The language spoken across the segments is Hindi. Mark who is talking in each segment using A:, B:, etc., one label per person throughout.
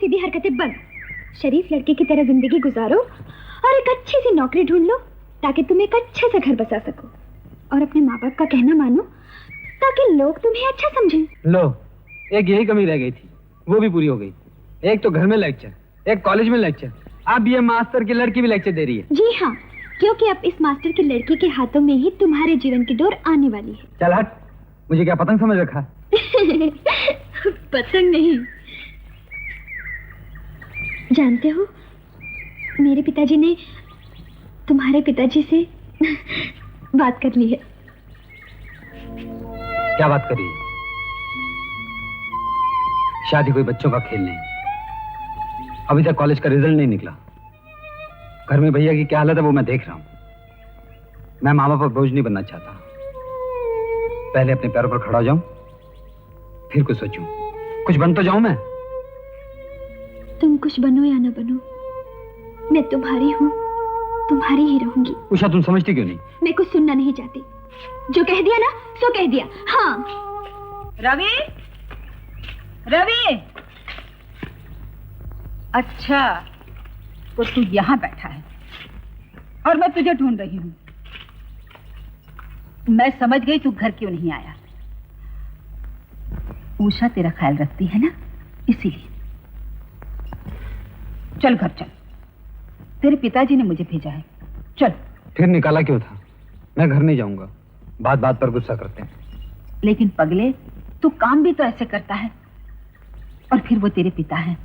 A: सीधी हरकतें बंद। शरीफ लड़के की तरह जिंदगी गुजारो और एक अच्छी सी नौकरी ढूंढ लो ताकि तुम एक अच्छे से घर बसा सको और अपने माँ बाप का कहना मानो ताकि लोग तुम्हें अच्छा समझें।
B: लो, एक यही कमी रह गई थी, वो भी पूरी हो गई। एक तो घर में लेक्चर, एक कॉलेज में लेक्चर, अब ये मास्टर की लड़की भी लेक्चर दे रही है।
A: जी हाँ, क्योंकि अब इस मास्टर की लड़की के हाथों में ही तुम्हारे जीवन की डोर आने वाली है।
B: चल हट, मुझे क्या पतंग समझ रखा?
A: पतंग नहीं। जानते हो, मेरे पिताजी ने तुम्हारे पिताजी से बात कर ली है।
B: क्या बात करी? शादी कोई बच्चों का खेल नहीं। अभी तक कॉलेज का रिजल्ट नहीं निकला। घर में भैया की क्या हालत है वो मैं देख रहा हूं। मैं माँ बाप पर बोझ नहीं बनना चाहता। पहले अपने पैरों पर खड़ा हो जाऊं, फिर कुछ सोचूं। कुछ बन तो जाऊं मैं।
A: तुम कुछ बनो या ना बनो, मैं तुम्हारी हूँ, तुम्हारी ही रहूंगी।
B: उषा, तुम समझती क्यों नहीं?
A: मैं कुछ सुनना नहीं चाहती। जो कह दिया ना सो कह दिया। हाँ।
C: रवि, रवि, अच्छा तो तू यहाँ बैठा है और मैं तुझे ढूंढ रही हूँ। मैं समझ गई तू घर क्यों नहीं आया। उषा तेरा ख्याल रखती है ना, इसीलिए। चल घर चल, तेरे पिताजी ने मुझे भेजा है। चल।
B: फिर निकाला क्यों था? मैं घर नहीं जाऊंगा। बात बात पर गुस्सा करते हैं।
C: लेकिन पगले, तू काम भी तो ऐसे करता है। और फिर वो तेरे पिता हैं।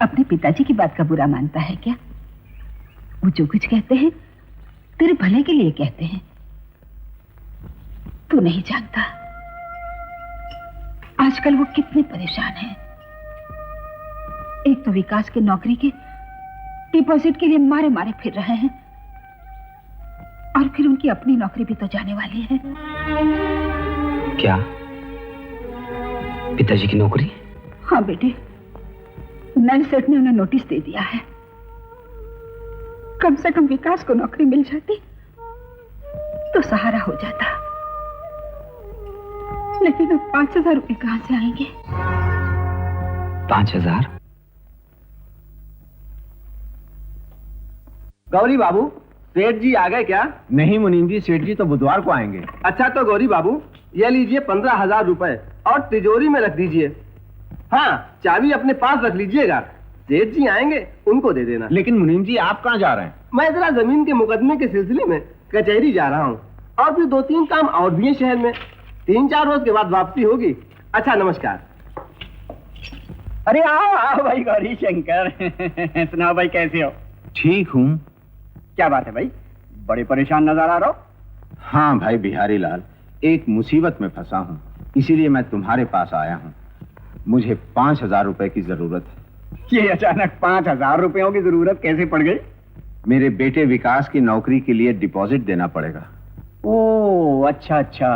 C: अपने पिताजी की बात का बुरा मानता है क्या? वो जो कुछ कहते हैं तेरे भले के लिए कहते हैं। तू नहीं जानता आजकल वो कितने परेशान हैं। एक तो विकास के नौकरी के डिपॉजिट के लिए मारे मारे फिर रहे हैं और फिर उनकी अपनी नौकरी भी तो जाने वाली है।
B: क्या? पिताजी की नौकरी?
C: हाँ बेटे, नैन सेठ ने उन्हें नोटिस दे दिया है। कम से कम विकास को नौकरी मिल जाती तो सहारा हो जाता। लेकिन अब 5,000 रुपए कहां से आएंगे?
B: 5,000?
D: गौरी बाबू, सेठ जी आ गए क्या?
E: नहीं मुनीम जी, सेठ जी तो बुधवार को आएंगे।
D: अच्छा तो गौरी बाबू, ये लीजिए 15,000 रुपए और तिजोरी में रख दीजिए। हाँ, चाबी अपने पास रख लीजिएगा। सेठ जी आएंगे, उनको दे देना।
E: लेकिन मुनीम जी, आप कहाँ जा रहे हैं?
D: मैं जरा जमीन के मुकदमे के सिलसिले में कचहरी जा रहा हूँ और फिर 2-3 काम और भी हैं शहर में। 3-4 रोज के बाद वापसी होगी। अच्छा, नमस्कार।
F: अरे आओ आओ भाई गौरी शंकर। सुनाओ भाई, कैसे हो?
E: ठीक हूँ।
F: क्या बात है भाई, बड़े परेशान नजर आ रहे हो?
E: हाँ भाई बिहारी लाल, एक मुसीबत में फंसा हूँ, इसीलिए मैं तुम्हारे पास आया हूँ। मुझे 5,000 रुपए की जरूरत है।
F: ये अचानक 5,000 रुपयों की जरूरत कैसे पड़ गई?
E: मेरे बेटे विकास की नौकरी के लिए डिपॉजिट देना पड़ेगा।
F: ओ अच्छा अच्छा।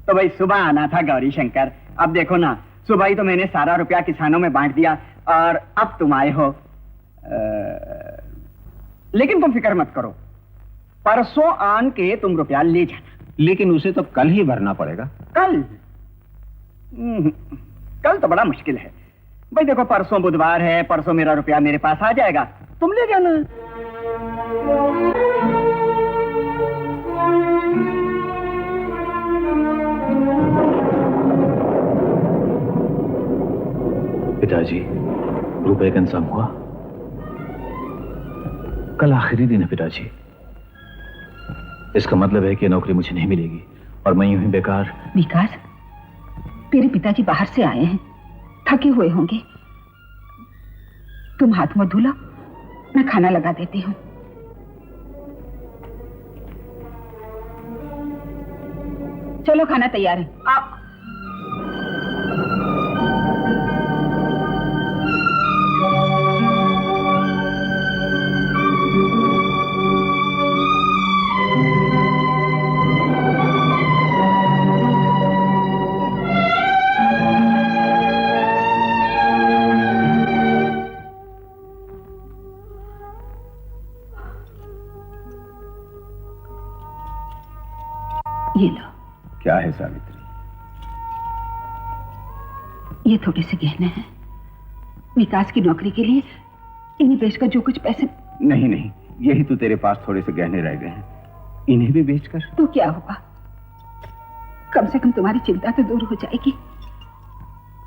F: तो भाई सुबह आना था गौरी शंकर। अब देखो ना, सुबह ही तो मैंने सारा रुपया किसानों में बांट दिया और अब तुम आए हो। लेकिन तुम फिक्र मत करो, परसों आन के तुम रुपया ले जाना।
E: लेकिन उसे तो कल ही भरना पड़ेगा।
F: कल? कल तो बड़ा मुश्किल है भाई। देखो, परसों बुधवार है, परसों मेरा रुपया मेरे पास आ जाएगा, तुम ले जाना।
G: पिताजी, रुपए का इंतजाम हुआ? कल आखिरी दिन है पिताजी। इसका मतलब है कि नौकरी मुझे नहीं मिलेगी और मैं यूं ही बेकार।
C: विकास, तेरे पिताजी बाहर से आए हैं, थके हुए होंगे। तुम हाथ मुंह धो लो, मैं खाना लगा देती हूँ। चलो, खाना तैयार है, आप। ये लो।
E: क्या है सावित्री?
C: ये थोड़े से गहने हैं, विकास की नौकरी के लिए इन्हें बेचकर जो कुछ पैसे।
E: नहीं नहीं, यही तो तेरे पास थोड़े से गहने रह गए हैं, इन्हें भी बेचकर।
C: तो क्या हुआ, कम से कम तुम्हारी चिंता तो दूर हो जाएगी।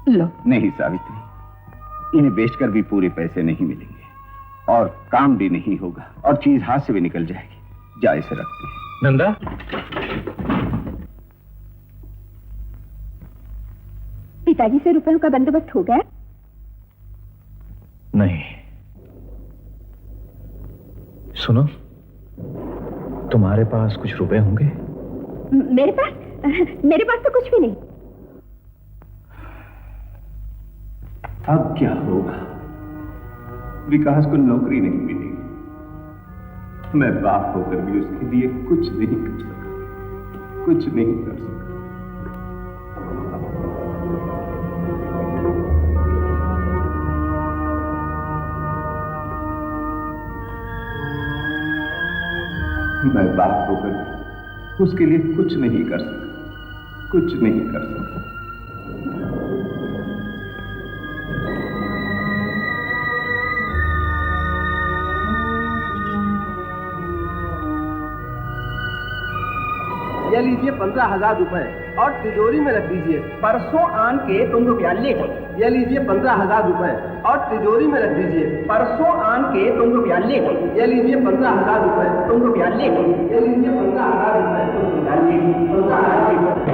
C: लो।
E: नहीं सावित्री, इन्हें बेचकर भी पूरे पैसे नहीं मिलेंगे और काम भी नहीं होगा और चीज हाथ से भी निकल जाएगी। जा इसे रखते हैं।
G: नंदा,
A: पिताजी से रुपयों का बंदोबस्त हो गया?
G: नहीं। सुनो, तुम्हारे पास कुछ रुपए होंगे?
A: मेरे पास तो कुछ भी नहीं।
E: अब क्या होगा? विकास को नौकरी नहीं मिलेगी। मैं बाप होकर भी उसके लिए कुछ नहीं कर सका, कुछ नहीं कर सका। मैं बाप होकर उसके लिए कुछ नहीं कर सका, कुछ नहीं कर सका।
D: ये लीजिए 15,000 रुपए और तिजोरी में रख दीजिए।
F: परसों आन के तुम रुपया ले जाओ।
D: ये लीजिए 15,000 रुपए और तिजोरी में रख दीजिए।
F: परसों आन के तुम रुपया ले जाओ।
D: ये लीजिए 15,000 रुपए।
F: तुम रुपया ले जाओ।
D: ये लीजिए 15,000 रुपए। तुम रुपया ले जाओ। 15,000 रुपए।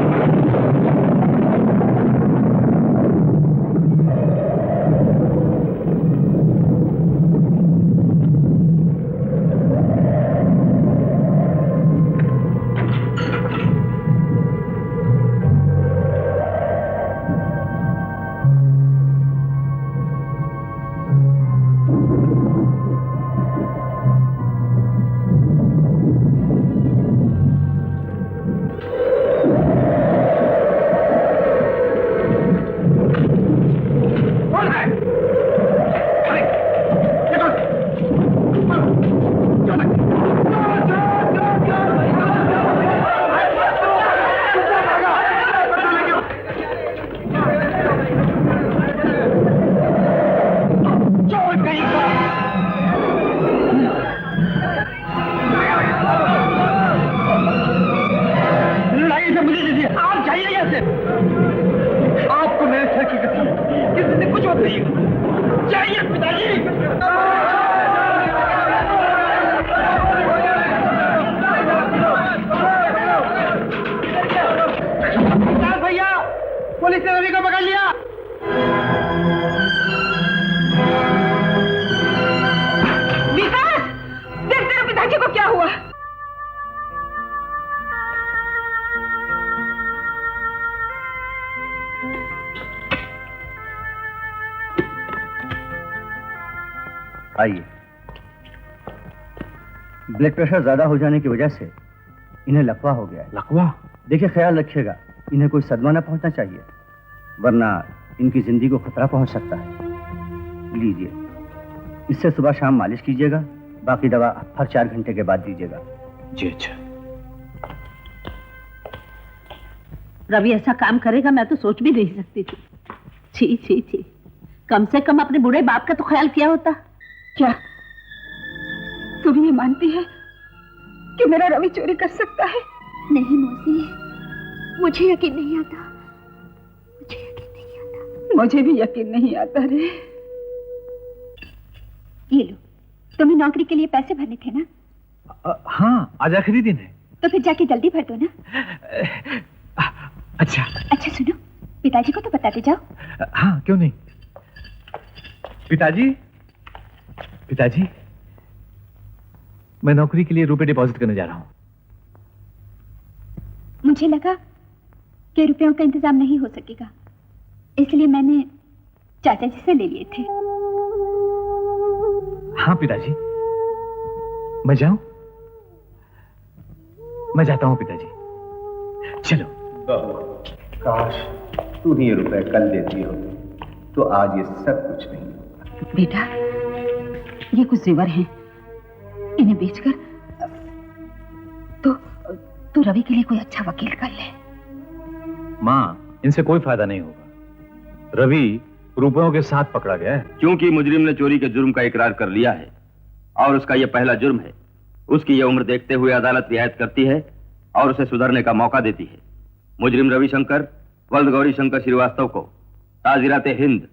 D: पुलिस ने रवि को पकड़ लिया।
C: विकास, देख तेरे पिताजी को क्या हुआ?
F: आइए। ब्लड प्रेशर ज्यादा हो जाने की वजह से इन्हें लकवा हो गया है।
G: लकवा?
F: देखिए, ख्याल रखिएगा, इन्हें कोई सदमा न पहुंचना चाहिए, वरना इनकी जिंदगी को खतरा पहुंच सकता है। लीजिए, इससे सुबह शाम मालिश कीजिएगा, बाकी दवा हर 4 घंटे के बाद दीजिएगा।
G: जी अच्छा।
C: रवि ऐसा काम करेगा मैं तो सोच भी नहीं सकती थी। छी छी छी, कम से कम अपने बूढ़े बाप का तो ख्याल किया होता। क्या तुम ये मानती है कि मेरा रवि चोरी कर सकता है?
A: नहीं मौसी, मुझे यकीन नहीं आता। मुझे यकीन नहीं आता।
C: मुझे भी यकीन नहीं आता रे।
A: ये लो, तुम्हें नौकरी के लिए पैसे भरने थे ना?
G: हाँ, आज आखिरी दिन है।
A: तो फिर जाके जल्दी भर दो ना।
G: अच्छा
A: अच्छा सुनो, पिताजी को तो बताते जाओ।
G: हाँ, क्यों नहीं। पिताजी, पिताजी, मैं नौकरी के लिए रुपए डिपॉजिट करने जा रहा हूं।
A: मुझे लगा कि रुपयों का इंतजाम नहीं हो सकेगा, इसलिए मैंने चाचा जी से ले लिए थे।
G: हाँ पिताजी, मैं जाऊं? मैं जाता हूं पिताजी। चलो।
E: बहू, काश तू ये रुपए कल देती हो तो आज ये सब कुछ नहीं होता।
C: बेटा, ये कुछ जेवर हैं, इन्हें बेचकर तो रवि के लिए कोई अच्छा वकील कर ले।
G: माँ, इनसे कोई फायदा नहीं होगा। रवि रुपयों के साथ पकड़ा गया है।
E: क्योंकि मुजरिम ने चोरी के जुर्म का इकरार कर लिया है और उसका यह पहला जुर्म है, उसकी यह उम्र देखते हुए अदालत रियायत करती है और उसे सुधरने का मौका देती है। मुजरिम रविशंकर वल्द गौरी शंकर श्रीवास्तव को ताजिरात हिंद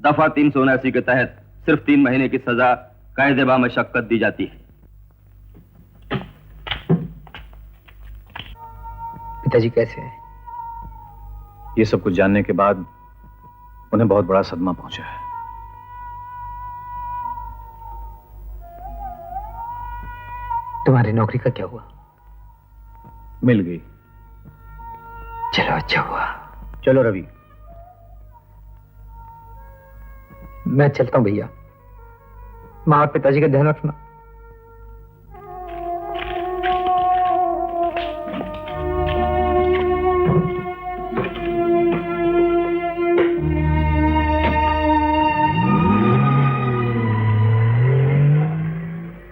E: दफा 379 के तहत सिर्फ 3 महीने की सजा कायदे मशक्कत दी जाती है।
B: पिताजी कैसे हैं?
G: ये सब कुछ जानने के बाद उन्हें बहुत बड़ा सदमा पहुंचा है।
B: तुम्हारी नौकरी का क्या हुआ?
G: मिल गई।
B: चलो अच्छा हुआ।
F: चलो रवि।
B: मैं चलता हूं भैया। मां और पिताजी का ध्यान रखना।